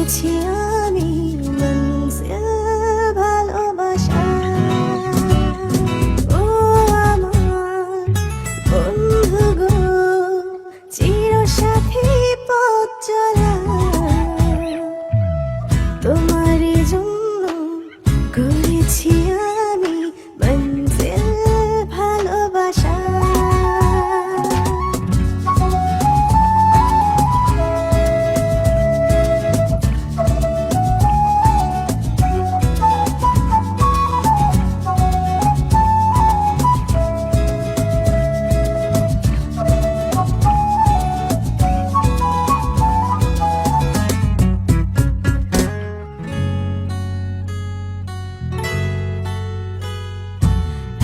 করেছি আমি মঞ্জিল ভালোবাসা। ও আমার বন্ধু গো, চিরসাথী পথ চলা, তোমারই জন্য করেছি আমি মঞ্জিল ভালোবাসা।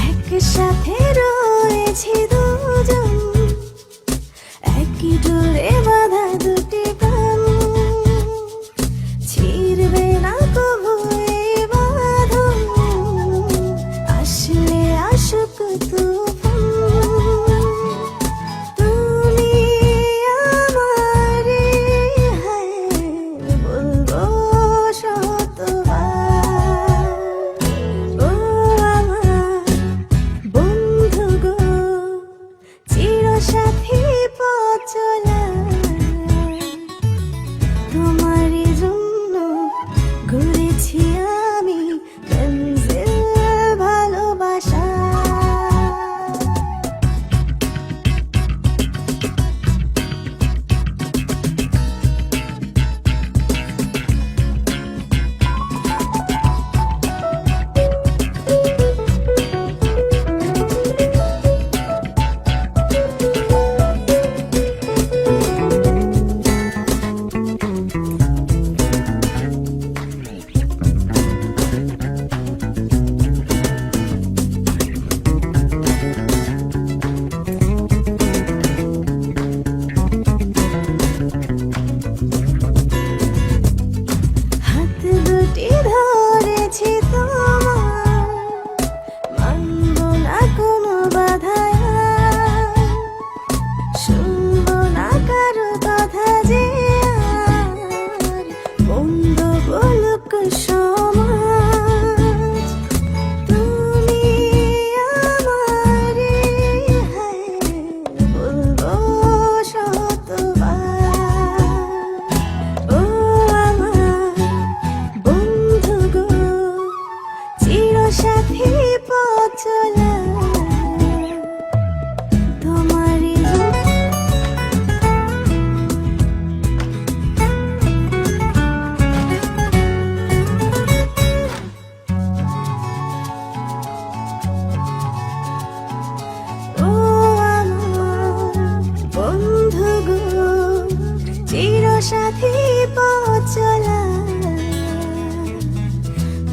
একসাথে রয়েছি দুজন, একই ডোরে বাঁধা দুটি প্রাণ, ছিড়বে না কবু এই বাঁধন, আসলে আসুক তুফান। তুমি আমারে হায় বলবো শতবার। ও আমার বন্ধু গো, চিরসাথী পথ চলা, তোমারই জন্য গড়েছি আমি মঞ্জিল ভালোবাসা। হাত দুটি ধরেছি তোমার, মানব না কোনো বাধায়, শুনবো না কারো কথা যে আর, বন্ধ বলুক সমাজ। তুমি আমারে হায় বলবো শতবার। ও আমার বন্ধু গো, চিরসাথী পথ চলা, তোমারই ও আমার বন্ধু গো, চিরসাথী পথ চলা,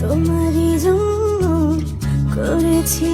তোমারই জন্য করেছি।